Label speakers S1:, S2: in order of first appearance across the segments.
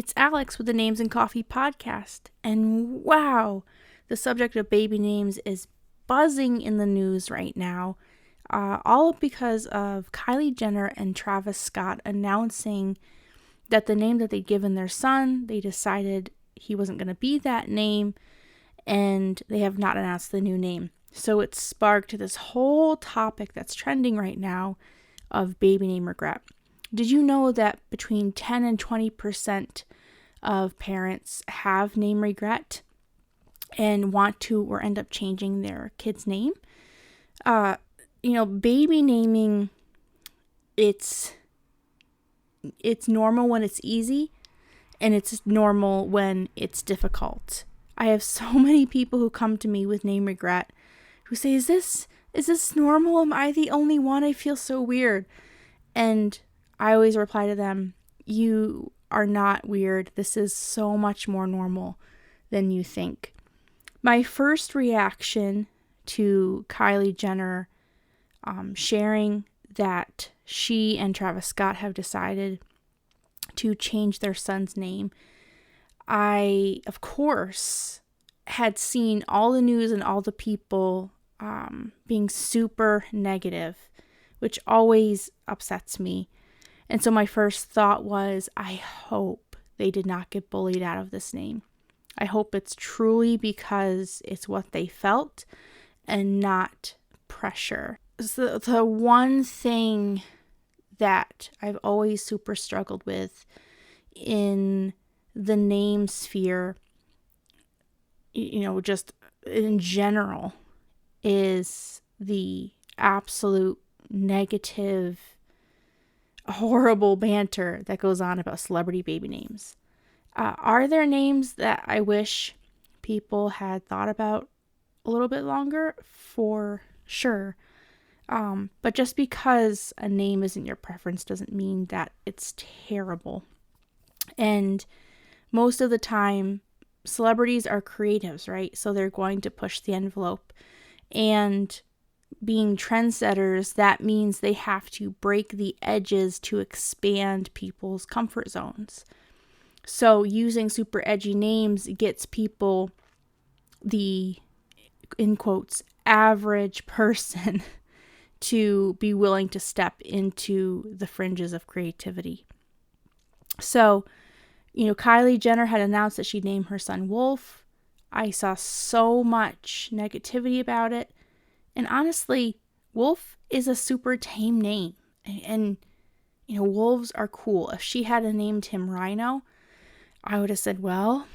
S1: It's Alex with the Names and Coffee podcast. And wow, the subject of baby names is buzzing in the news right now. All because of Kylie Jenner and Travis Scott announcing that the name that they'd given their son, they decided he wasn't going to be that name, and they have not announced the new name. So it sparked this whole topic that's trending right now of baby name regret. Did you know that between 10 and 20% of parents have name regret and want to or end up changing their kid's name? Baby naming, it's normal when it's easy, and it's normal when it's difficult. I have so many people who come to me with name regret who say, is this normal? Am I the only one? I feel so weird. And I always reply to them, you are not weird. This is so much more normal than you think. My first reaction to Kylie Jenner sharing that she and Travis Scott have decided to change their son's name, I, of course, had seen all the news and all the people being super negative, which always upsets me. And so my first thought was, I hope they did not get bullied out of this name. I hope it's truly because it's what they felt and not pressure. The one thing that I've always super struggled with in the name sphere, just in general, is the absolute negative, horrible banter that goes on about celebrity baby names. Are there names that I wish people had thought about a little bit longer? For sure. But just because a name isn't your preference doesn't mean that it's terrible. And most of the time, celebrities are creatives, right? So they're going to push the envelope. And being trendsetters, that means they have to break the edges to expand people's comfort zones. So using super edgy names gets people, the, in quotes, average person to be willing to step into the fringes of creativity. So, Kylie Jenner had announced that she'd name her son Wolf. I saw so much negativity about it. And honestly, Wolf is a super tame name. And wolves are cool. If she had named him Rhino, I would have said, well,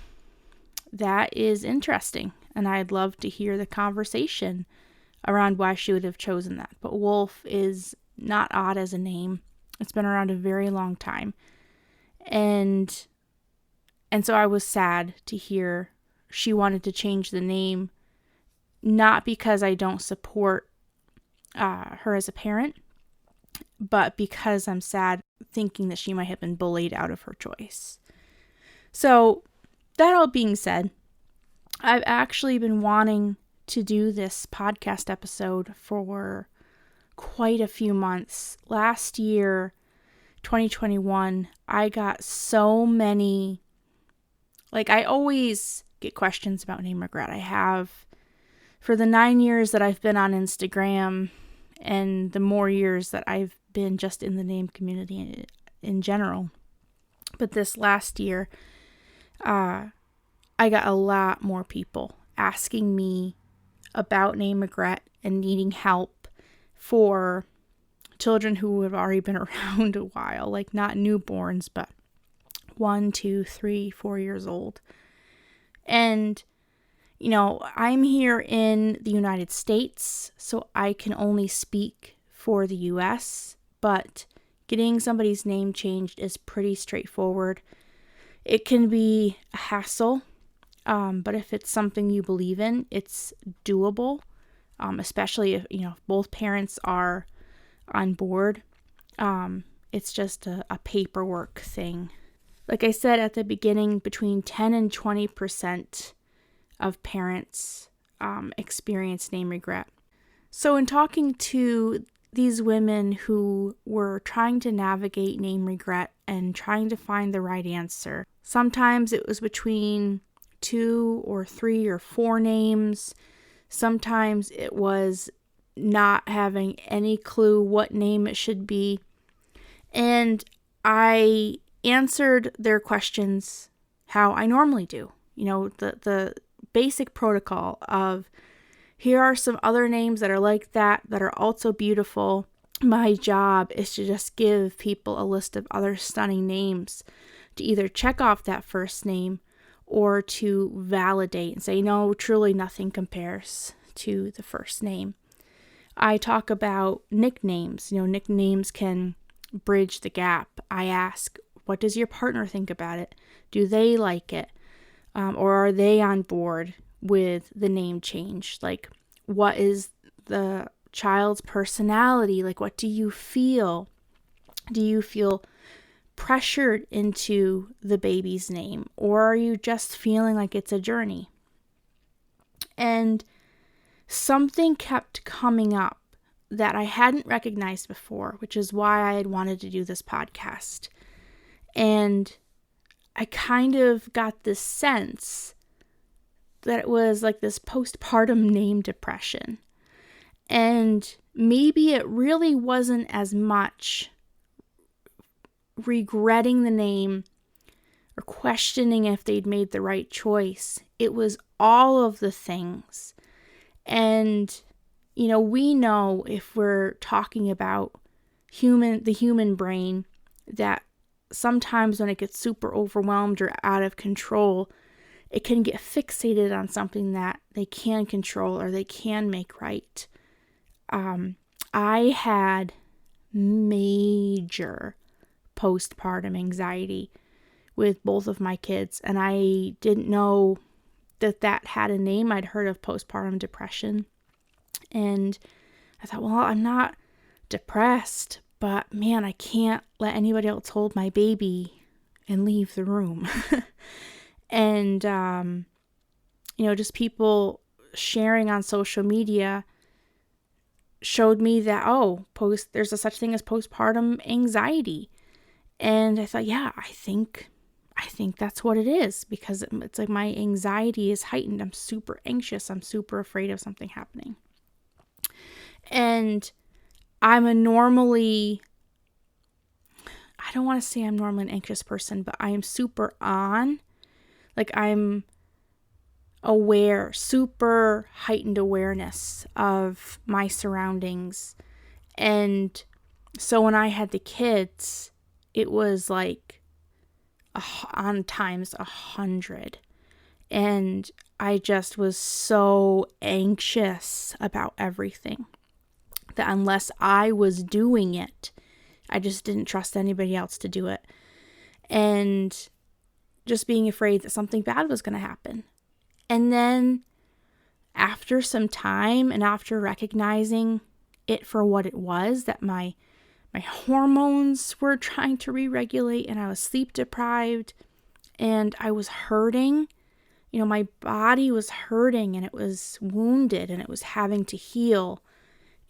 S1: that is interesting. And I'd love to hear the conversation around why she would have chosen that. But Wolf is not odd as a name. It's been around a very long time. And so I was sad to hear she wanted to change the name, not because I don't support her as a parent, but because I'm sad thinking that she might have been bullied out of her choice. So that all being said, I've actually been wanting to do this podcast episode for quite a few months. Last year, 2021, I got so many, I always get questions about name regret. I have for the 9 years that I've been on Instagram and the more years that I've been just in the name community in general. But this last year, I got a lot more people asking me about name regret and needing help for children who have already been around a while, not newborns, but 1, 2, 3, 4 years old. And, I'm here in the United States, so I can only speak for the US, but getting somebody's name changed is pretty straightforward. It can be a hassle, but if it's something you believe in, it's doable, especially if, if both parents are on board. It's just a paperwork thing. Like I said at the beginning, between 10 and 20% of parents experience name regret. So in talking to these women who were trying to navigate name regret and trying to find the right answer. Sometimes it was between 2 or 3 or 4 names. Sometimes it was not having any clue what name it should be. And I answered their questions how I normally do. The basic protocol of, here are some other names that are like that are also beautiful. My job is to just give people a list of other stunning names to either check off that first name or to validate and say, no, truly nothing compares to the first name. I talk about nicknames. Nicknames can bridge the gap. I ask, what does your partner think about it? Do they like it? Or are they on board with the name change? Like, what is the child's personality? Like, what do you feel? Do you feel pressured into the baby's name? Or are you just feeling like it's a journey? And something kept coming up that I hadn't recognized before, which is why I had wanted to do this podcast. And I kind of got this sense that it was like this postpartum name depression. And maybe it really wasn't as much regretting the name or questioning if they'd made the right choice. It was all of the things. And, we know, if we're talking about the human brain, that sometimes when it gets super overwhelmed or out of control, it can get fixated on something that they can control or they can make right. I had major postpartum anxiety with both of my kids, and I didn't know that had a name. I'd heard of postpartum depression, and I thought, well, I'm not depressed, but man, I can't let anybody else hold my baby and leave the room. And, just people sharing on social media showed me that, there's a such thing as postpartum anxiety. And I thought, yeah, I think that's what it is, because it's like my anxiety is heightened. I'm super anxious. I'm super afraid of something happening. And I don't want to say I'm normally an anxious person, but I am super on. Like, I'm aware, super heightened awareness of my surroundings. And so when I had the kids, it was like on times 100. And I just was so anxious about everything that unless I was doing it, I just didn't trust anybody else to do it. And just being afraid that something bad was going to happen. And then after some time and after recognizing it for what it was, that my hormones were trying to re-regulate and I was sleep deprived and I was hurting. My body was hurting and it was wounded and it was having to heal.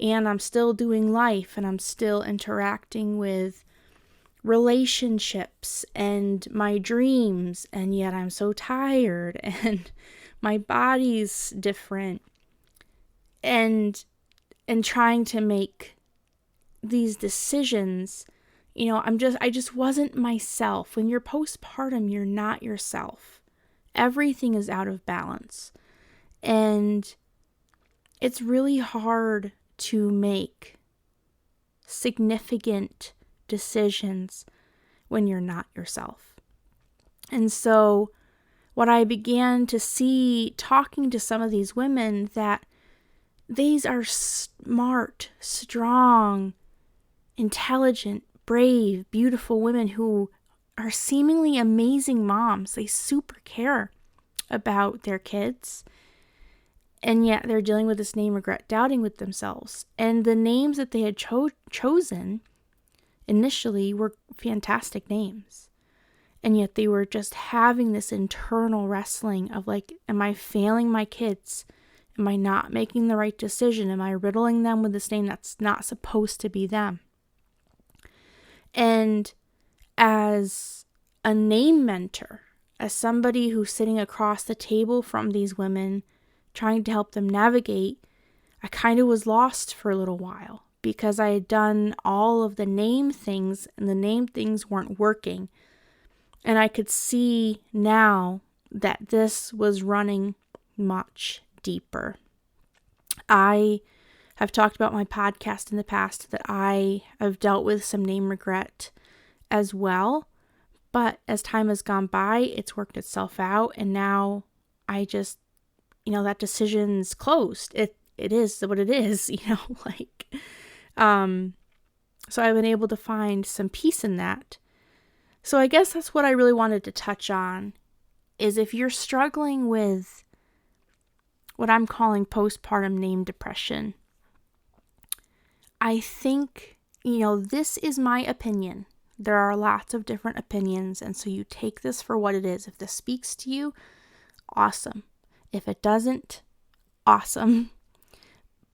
S1: And I'm still doing life and I'm still interacting with relationships and my dreams, and yet I'm so tired and my body's different, and trying to make these decisions. I just wasn't myself. When you're postpartum, you're not yourself. Everything is out of balance, and it's really hard to make significant decisions when you're not yourself. And so what I began to see talking to some of these women, that these are smart, strong, intelligent, brave, beautiful women who are seemingly amazing moms. They super care about their kids. And yet they're dealing with this name regret, doubting with themselves. And the names that they had chosen initially were fantastic names. And yet they were just having this internal wrestling of like, am I failing my kids? Am I not making the right decision? Am I riddling them with this name that's not supposed to be them? And as a name mentor, as somebody who's sitting across the table from these women, trying to help them navigate, I kind of was lost for a little while because I had done all of the name things and the name things weren't working. And I could see now that this was running much deeper. I have talked about my podcast in the past that I have dealt with some name regret as well. But as time has gone by, it's worked itself out. And now I just, that decision's closed. It is what it is, so I've been able to find some peace in that. So I guess that's what I really wanted to touch on, is if you're struggling with what I'm calling postpartum name depression, I think, this is my opinion. There are lots of different opinions, and so you take this for what it is. If this speaks to you, awesome. If it doesn't, awesome.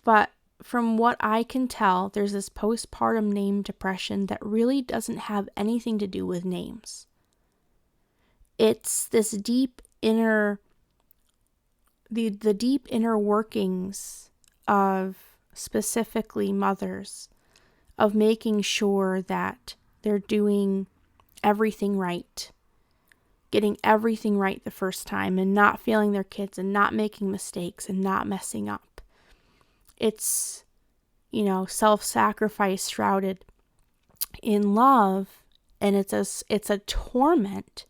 S1: But from what I can tell, there's this postpartum name depression that really doesn't have anything to do with names. It's this deep inner, the deep inner workings of specifically mothers, of making sure that they're doing everything right, getting everything right the first time, and not failing their kids and not making mistakes and not messing up. It's, self-sacrifice shrouded in love, and it's a torment,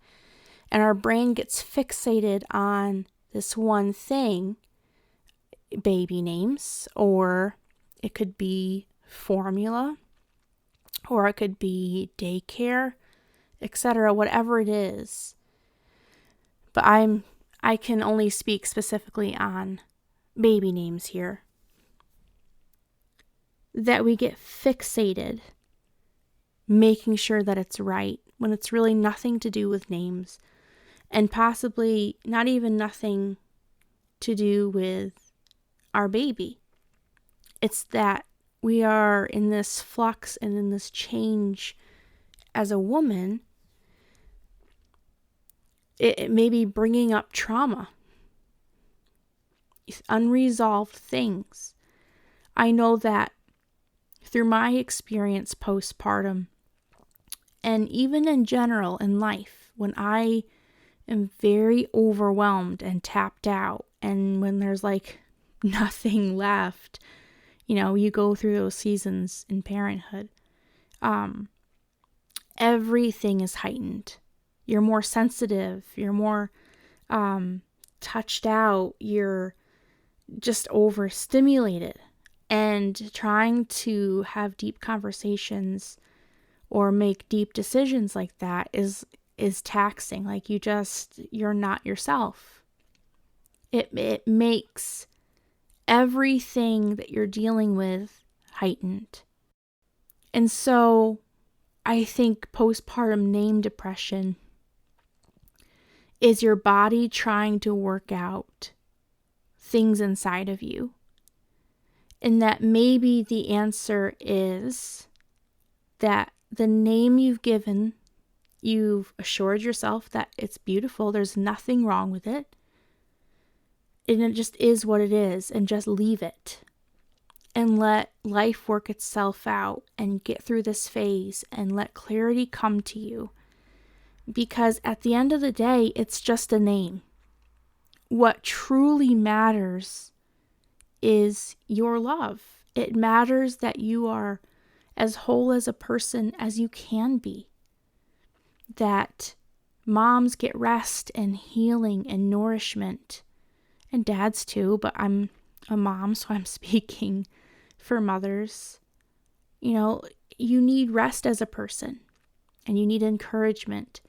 S1: and our brain gets fixated on this one thing, baby names, or it could be formula, or it could be daycare, etc., whatever it is. But I can only speak specifically on baby names here. That we get fixated making sure that it's right when it's really nothing to do with names, and possibly not even nothing to do with our baby. It's that we are in this flux and in this change as a woman. It may be bringing up trauma, unresolved things. I know that through my experience postpartum, and even in general in life, when I am very overwhelmed and tapped out, and when there's nothing left, you go through those seasons in parenthood, everything is heightened. You're more sensitive, you're more touched out, you're just overstimulated. And trying to have deep conversations or make deep decisions like that is taxing. You're not yourself. It makes everything that you're dealing with heightened. And so I think postpartum name depression is your body trying to work out things inside of you. And that maybe the answer is that the name you've given, you've assured yourself that it's beautiful, there's nothing wrong with it, and it just is what it is, and just leave it. And let life work itself out and get through this phase and let clarity come to you. Because at the end of the day, it's just a name. What truly matters is your love. It matters that you are as whole as a person as you can be. That moms get rest and healing and nourishment, and dads too, but I'm a mom, so I'm speaking for mothers. You need rest as a person, and you need encouragement.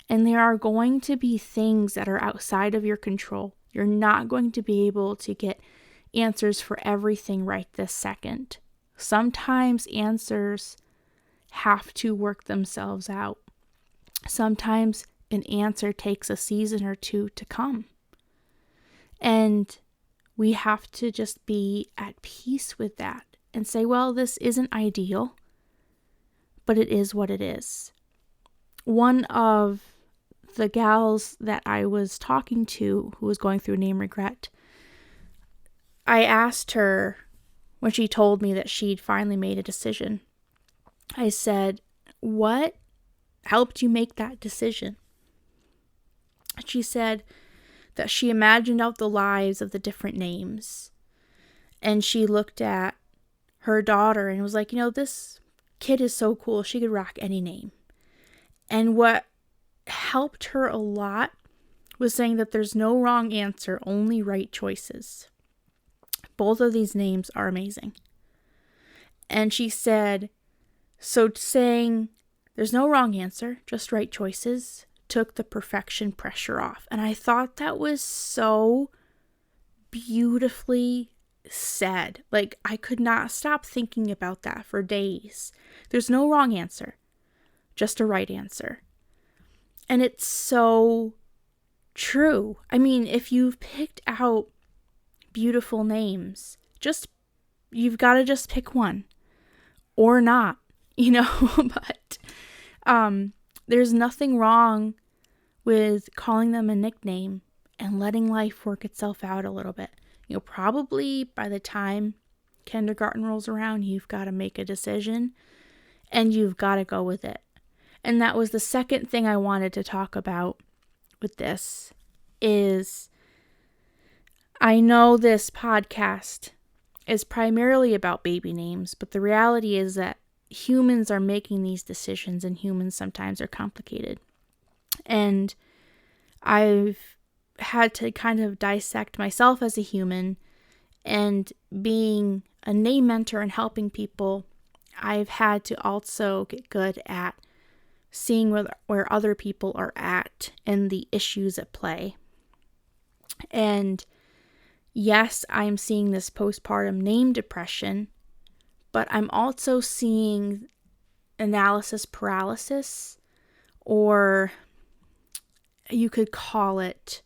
S1: And there are going to be things that are outside of your control. You're not going to be able to get answers for everything right this second. Sometimes answers have to work themselves out. Sometimes an answer takes a season or two to come. And we have to just be at peace with that and say, well, this isn't ideal, but it is what it is. One of the gals that I was talking to who was going through name regret, I asked her when she told me that she'd finally made a decision. I said, what helped you make that decision? She said that she imagined out the lives of the different names. And she looked at her daughter and was like, this kid is so cool. She could rock any name. And what helped her a lot was saying that there's no wrong answer, only right choices. Both of these names are amazing. And she said, so saying there's no wrong answer, just right choices, took the perfection pressure off. And I thought that was so beautifully said. Like, I could not stop thinking about that for days. There's no wrong answer, just a right answer. And it's so true. I mean, if you've picked out beautiful names, you've got to just pick one or not, but there's nothing wrong with calling them a nickname and letting life work itself out a little bit. Probably by the time kindergarten rolls around, you've got to make a decision and you've got to go with it. And that was the second thing I wanted to talk about with this is I know this podcast is primarily about baby names, but the reality is that humans are making these decisions and humans sometimes are complicated. And I've had to kind of dissect myself as a human, and being a name mentor and helping people, I've had to also get good at seeing where other people are at and the issues at play. And yes, I'm seeing this postpartum name depression, but I'm also seeing analysis paralysis, or you could call it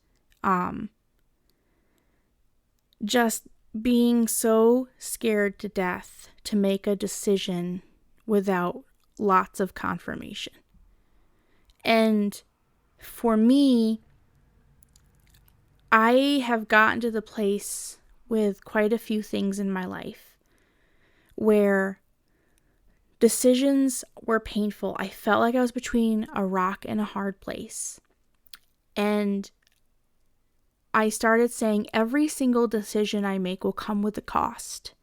S1: just being so scared to death to make a decision without lots of confirmation. And for me, I have gotten to the place with quite a few things in my life where decisions were painful. I felt like I was between a rock and a hard place. And I started saying every single decision I make will come with a cost.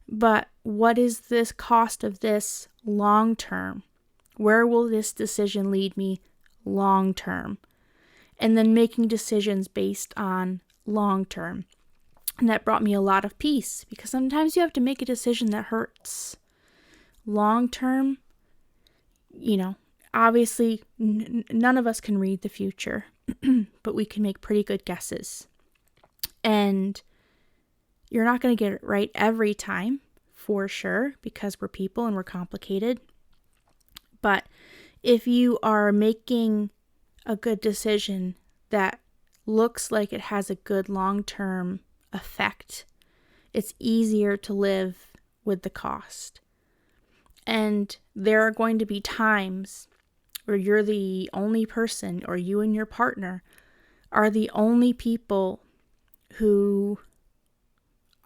S1: But what is this cost of this long term? Where will this decision lead me long term? And then making decisions based on long term. And that brought me a lot of peace, because sometimes you have to make a decision that hurts. Long term, obviously none of us can read the future, but we can make pretty good guesses. And you're not going to get it right every time, for sure, because we're people and we're complicated. But if you are making a good decision that looks like it has a good long-term effect, it's easier to live with the cost. And there are going to be times where you're the only person, or you and your partner are the only people who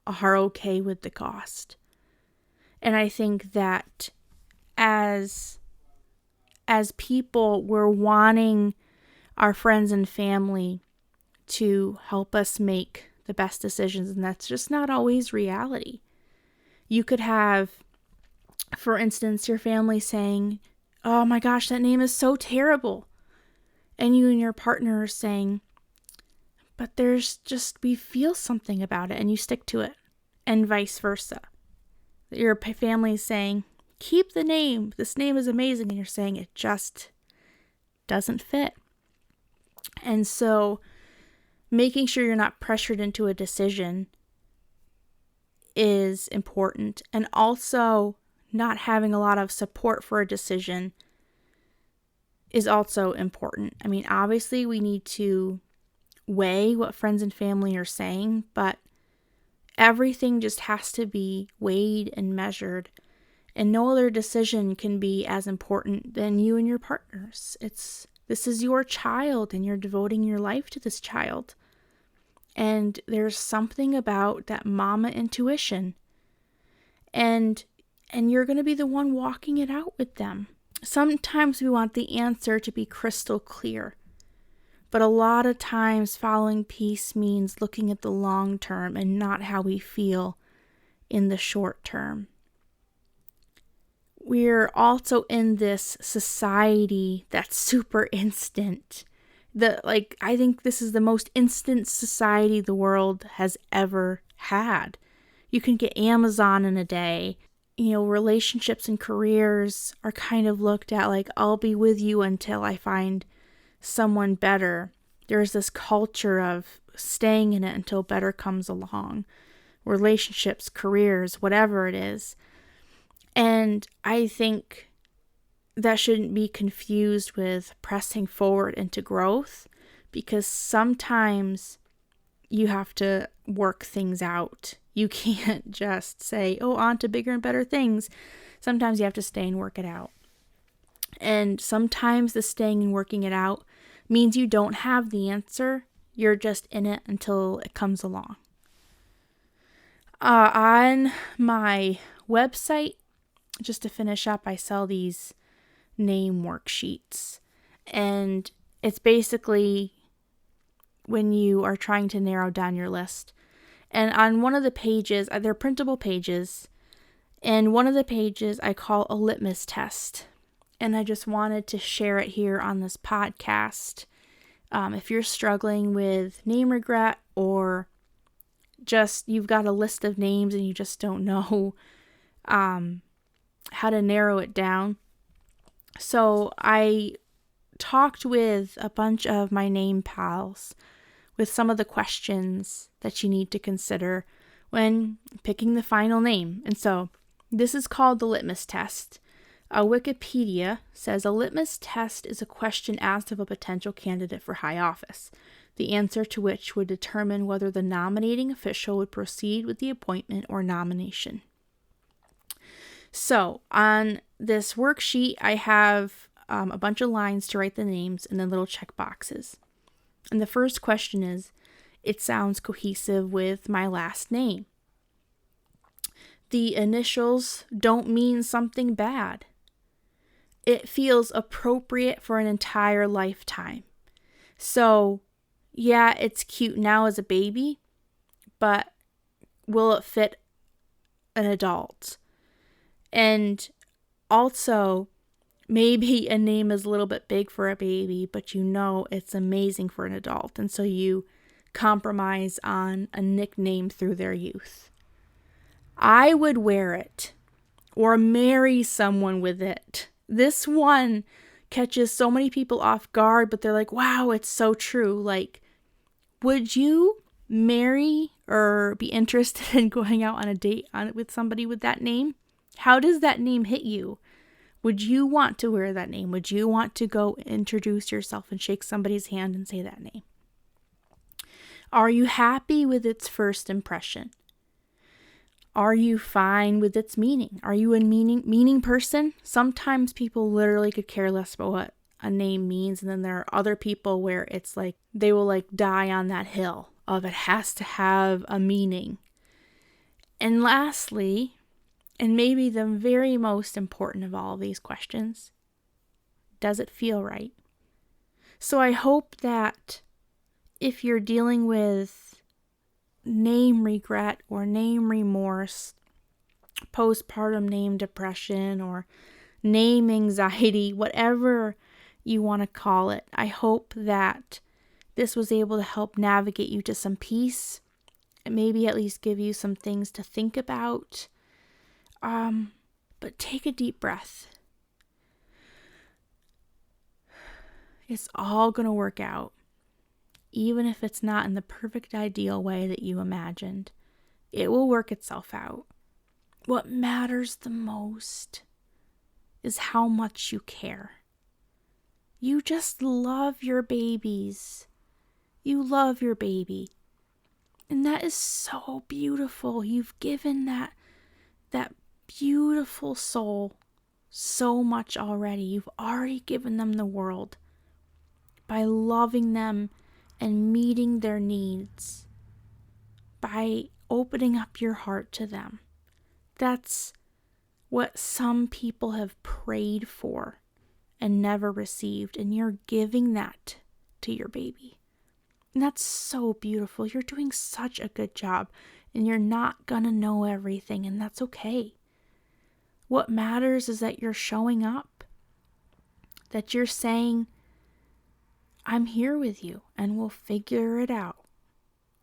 S1: are okay with the cost. And I think that as people, we're wanting our friends and family to help us make the best decisions, and that's just not always reality. You could have, for instance, your family saying, "Oh my gosh, that name is so terrible." And you and your partner are saying, "But we feel something about it," and you stick to it, and vice versa. Your family is saying, "Keep the name. This name is amazing," and you're saying it just doesn't fit. And so making sure you're not pressured into a decision is important. And also not having a lot of support for a decision is also important. I mean, obviously we need to weigh what friends and family are saying, but Everything just has to be weighed and measured, and no other decision can be as important than you and your partners. This is your child, and you're devoting your life to this child. And there's something about that mama intuition, and you're going to be the one walking it out with them. Sometimes we want the answer to be crystal clear, but a lot of times following peace means looking at the long term and not how we feel in the short term. We're also in this society that's super instant. I think this is the most instant society the world has ever had. You can get Amazon in a day. Relationships and careers are kind of looked at like, I'll be with you until I find someone better. There's this culture of staying in it until better comes along. Relationships, careers, whatever it is. And I think that shouldn't be confused with pressing forward into growth, because sometimes you have to work things out. You can't just say, oh, on to bigger and better things. Sometimes you have to stay and work it out. And sometimes the staying and working it out means you don't have the answer. You're just in it until it comes along. On my website, just to finish up, I sell these name worksheets. And it's basically when you are trying to narrow down your list. And on one of the pages, they're printable pages, and one of the pages I call a litmus test. And I just wanted to share it here on this podcast. If you're struggling with name regret, or just you've got a list of names and you just don't know how to narrow it down. So I talked with a bunch of my name pals with some of the questions that you need to consider when picking the final name. And so this is called the litmus test. Wikipedia says a litmus test is a question asked of a potential candidate for high office, the answer to which would determine whether the nominating official would proceed with the appointment or nomination. So on this worksheet, I have a bunch of lines to write the names and then little check boxes. And the first question is, it sounds cohesive with my last name. The initials don't mean something bad. It feels appropriate for an entire lifetime. So, yeah, it's cute now as a baby, but will it fit an adult? And also, maybe a name is a little bit big for a baby, but it's amazing for an adult. And so you compromise on a nickname through their youth. I would wear it or marry someone with it. This one catches so many people off guard, but they're like, wow, it's so true. Like, would you marry or be interested in going out on a date with somebody with that name? How does that name hit you? Would you want to wear that name? Would you want to go introduce yourself and shake somebody's hand and say that name? Are you happy with its first impression? Are you fine with its meaning? Are you a meaning person? Sometimes people literally could care less about what a name means, and then there are other people where it's like they will die on that hill of it has to have a meaning. And lastly, and maybe the very most important of all of these questions, does it feel right? So I hope that if you're dealing with name regret or name remorse, postpartum name depression, or name anxiety, whatever you want to call it, I hope that this was able to help navigate you to some peace, and maybe at least give you some things to think about. But take a deep breath. It's all going to work out. Even if it's not in the perfect ideal way that you imagined, it will work itself out. What matters the most is how much you care. You just love your babies. You love your baby. And that is so beautiful. You've given that beautiful soul so much already. You've already given them the world by loving them and meeting their needs, by opening up your heart to them. That's what some people have prayed for and never received, and you're giving that to your baby. And that's so beautiful. You're doing such a good job, and you're not gonna know everything, and that's okay. What matters is that you're showing up, that you're saying, I'm here with you, and we'll figure it out,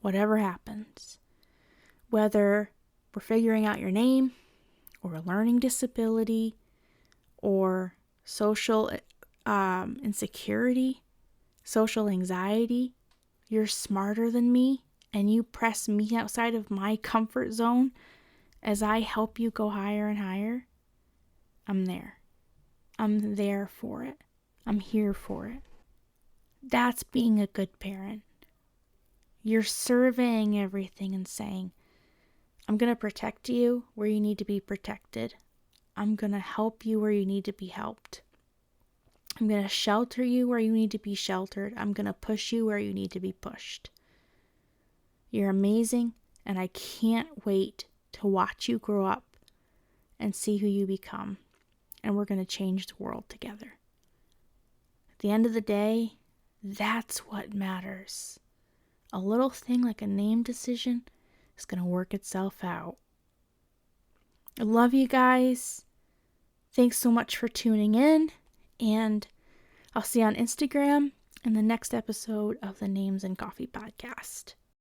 S1: whatever happens. Whether we're figuring out your name, or a learning disability, or social insecurity, social anxiety, you're smarter than me, and you press me outside of my comfort zone as I help you go higher and higher. I'm there. I'm there for it. I'm here for it. That's being a good parent. You're surveying everything and saying, I'm going to protect you where you need to be protected. I'm going to help you where you need to be helped. I'm going to shelter you where you need to be sheltered. I'm going to push you where you need to be pushed. You're amazing, and I can't wait to watch you grow up and see who you become. And we're going to change the world together. At the end of the day, that's what matters. A little thing like a name decision is going to work itself out. I love you guys. Thanks so much for tuning in, and I'll see you on Instagram in the next episode of the Names and Coffee podcast.